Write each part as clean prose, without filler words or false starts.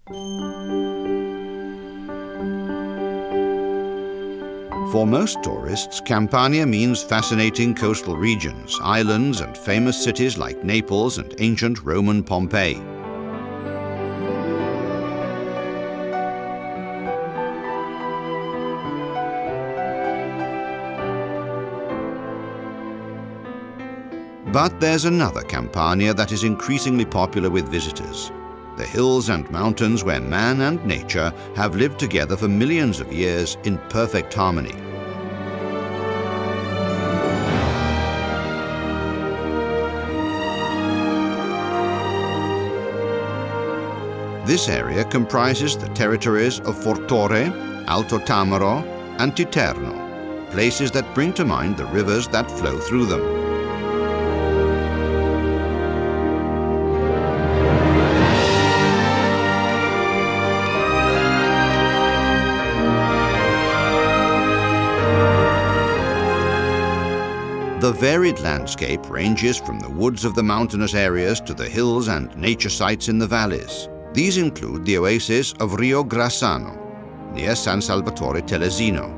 For most tourists, Campania means fascinating coastal regions, islands and famous cities like Naples and ancient Roman Pompeii. But there's another Campania that is increasingly popular with visitors. The hills and mountains where man and nature have lived together for millions of years in perfect harmony. This area comprises the territories of Fortore, Alto Tamaro, and Titerno, places that bring to mind the rivers that flow through them. The varied landscape ranges from the woods of the mountainous areas to the hills and nature sites in the valleys. These include the oasis of Rio Grassano, near San Salvatore Telesino,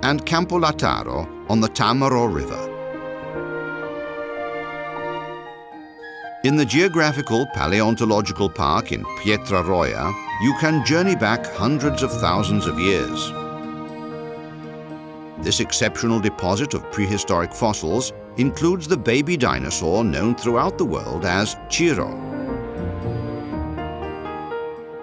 and Campo Lataro on the Tamaro River. In the geographical paleontological park in Pietraroia, you can journey back hundreds of thousands of years. This exceptional deposit of prehistoric fossils includes the baby dinosaur known throughout the world as Ciro.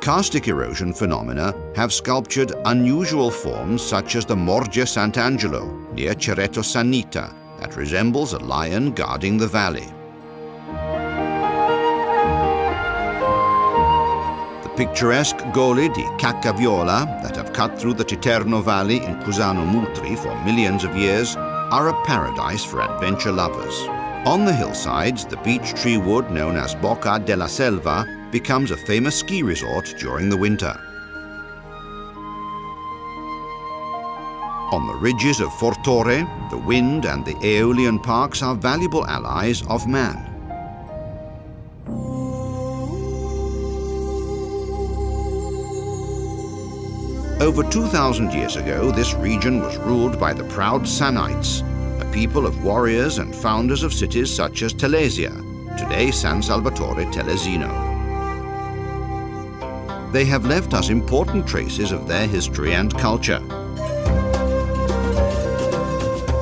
Karstic erosion phenomena have sculptured unusual forms such as the Morgia Sant'Angelo near Cerreto Sannita that resembles a lion guarding the valley. The picturesque Gole di Caccaviola that have cut through the Titerno Valley in Cusano Mutri for millions of years are a paradise for adventure lovers. On the hillsides, the beech tree wood known as Boca della Selva becomes a famous ski resort during the winter. On the ridges of Fortore, the wind and the Aeolian parks are valuable allies of man. Over 2,000 years ago, this region was ruled by the proud Samnites, a people of warriors and founders of cities such as Telesia, today San Salvatore Telesino. They have left us important traces of their history and culture.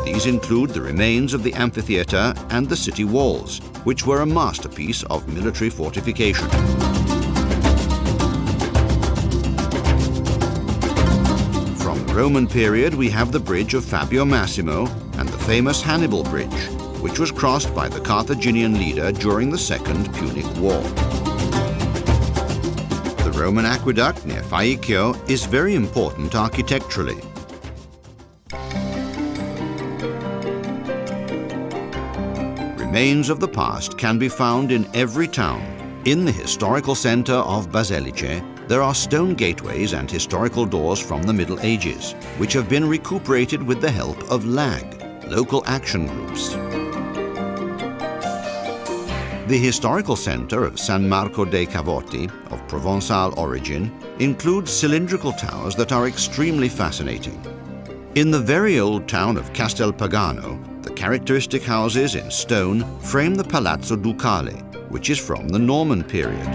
These include the remains of the amphitheater and the city walls, which were a masterpiece of military fortification. From the Roman period, we have the bridge of Fabio Massimo and the famous Hannibal Bridge, which was crossed by the Carthaginian leader during the Second Punic War. The Roman aqueduct near Faicchio is very important architecturally. Remains of the past can be found in every town. In the historical center of Baselice, there are stone gateways and historical doors from the Middle Ages, which have been recuperated with the help of LAG, local action groups. The historical center of San Marco dei Cavotti, of Provençal origin, includes cylindrical towers that are extremely fascinating. In the very old town of Castelpagano, the characteristic houses in stone frame the Palazzo Ducale, which is from the Norman period.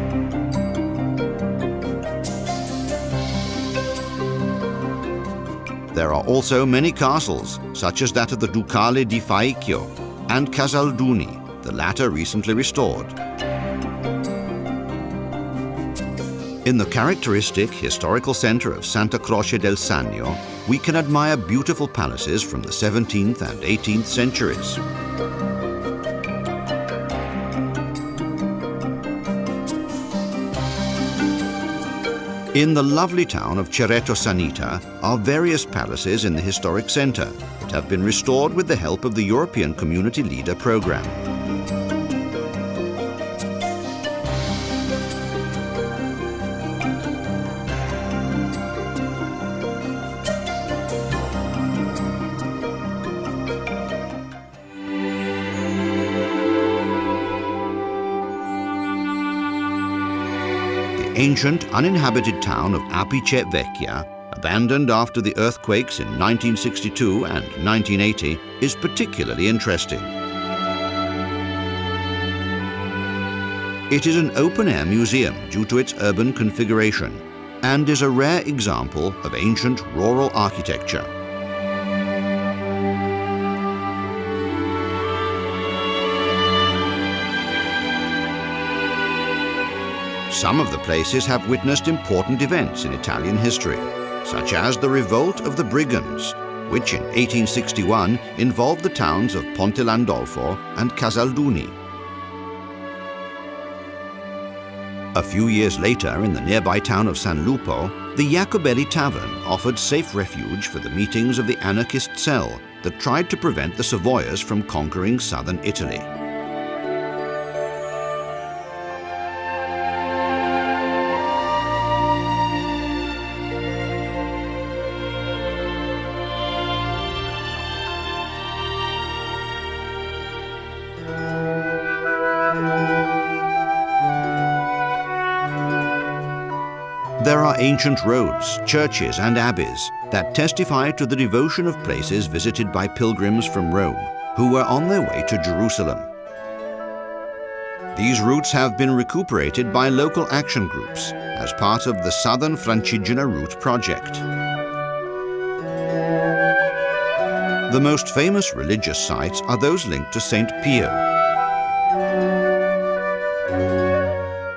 There are also many castles, such as that of the Ducale di Faicchio and Casalduni, the latter recently restored. In the characteristic historical center of Santa Croce del Sannio, we can admire beautiful palaces from the 17th and 18th centuries. In the lovely town of Cerreto Sannita are various palaces in the historic center that have been restored with the help of the European Community Leader Program. ancient uninhabited town of Apice Vecchia, abandoned after the earthquakes in 1962 and 1980, is particularly interesting. It is an open-air museum due to its urban configuration and is a rare example of ancient rural architecture. Some of the places have witnessed important events in Italian history, such as the Revolt of the Brigands, which in 1861 involved the towns of Ponte Landolfo and Casalduni. A few years later, in the nearby town of San Lupo, the Jacobelli Tavern offered safe refuge for the meetings of the anarchist cell that tried to prevent the Savoyers from conquering southern Italy. There are ancient roads, churches and abbeys that testify to the devotion of places visited by pilgrims from Rome who were on their way to Jerusalem. These routes have been recuperated by local action groups as part of the Southern Francigena Route project. The most famous religious sites are those linked to St. Pio.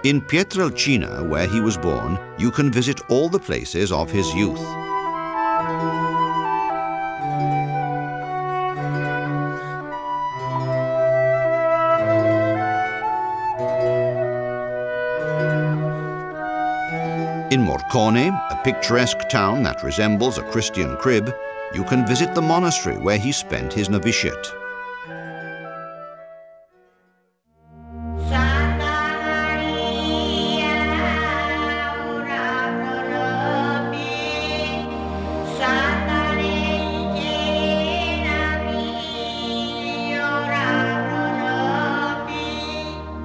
In Pietrelcina, where he was born, you can visit all the places of his youth. In Morcone, a picturesque town that resembles a Christian crib, you can visit the monastery where he spent his novitiate.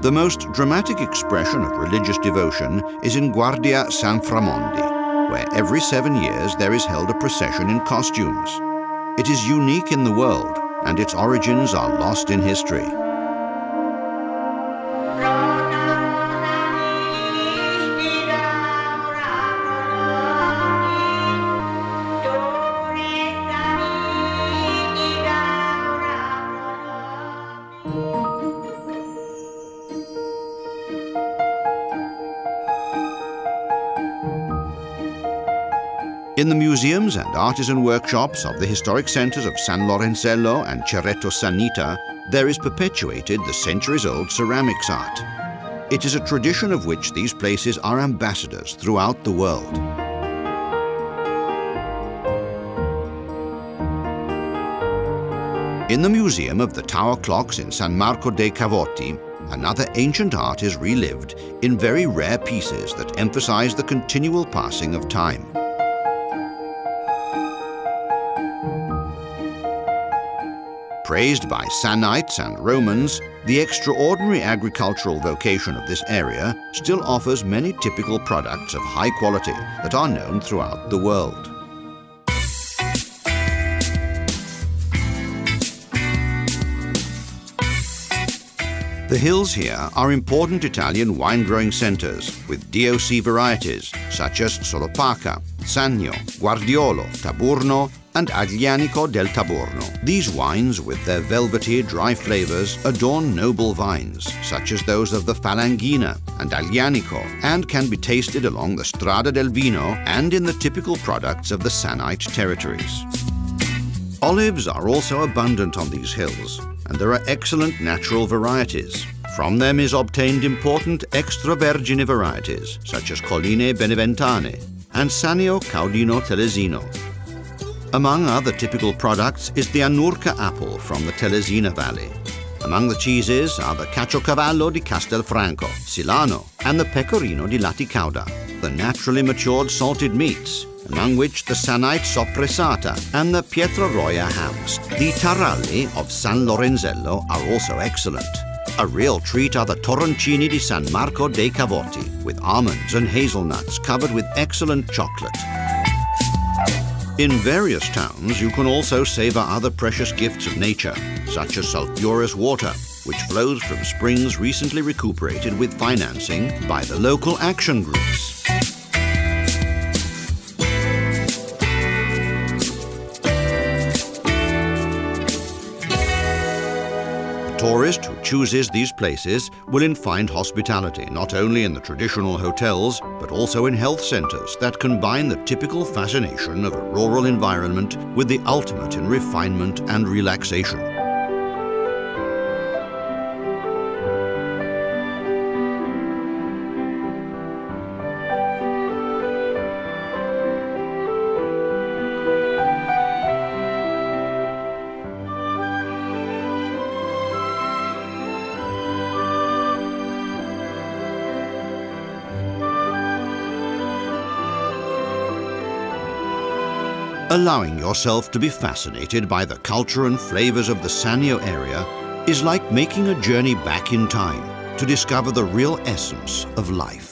The most dramatic expression of religious devotion is in Guardia San Framondi, where every 7 years there is held a procession in costumes. It is unique in the world, and its origins are lost in history. In the museums and artisan workshops of the historic centres of San Lorenzello and Cerreto Sannita, there is perpetuated the centuries-old ceramics art. It is a tradition of which these places are ambassadors throughout the world. In the Museum of the Tower Clocks in San Marco dei Cavotti, another ancient art is relived in very rare pieces that emphasize the continual passing of time. Praised by Samnites and Romans, the extraordinary agricultural vocation of this area still offers many typical products of high quality that are known throughout the world. The hills here are important Italian wine-growing centres with DOC varieties such as Solopaca, Sannio, Guardiolo, Taburno and Aglianico del Taburno. These wines, with their velvety, dry flavours, adorn noble vines, such as those of the Falanghina and Aglianico, and can be tasted along the Strada del Vino and in the typical products of the Sannite territories. Olives are also abundant on these hills, and there are excellent natural varieties. From them is obtained important extravergine varieties, such as Colline Beneventane and Sannio Caudino Telesino. Among other typical products is the Annurca apple from the Telesina Valley. Among the cheeses are the Caciocavallo di Castelfranco, Silano, and the Pecorino di Laticauda, the naturally matured salted meats, among which the Sannite Soppressata and the Pietroroia hams. The taralli of San Lorenzello are also excellent. A real treat are the torroncini di San Marco dei Cavoti, with almonds and hazelnuts covered with excellent chocolate. In various towns, you can also savor other precious gifts of nature, such as sulphurous water, which flows from springs recently recuperated with financing by the local action groups. A tourist who chooses these places will find hospitality not only in the traditional hotels, but also in health centers that combine the typical fascination of a rural environment with the ultimate in refinement and relaxation. Allowing yourself to be fascinated by the culture and flavors of the Sannio area is like making a journey back in time to discover the real essence of life.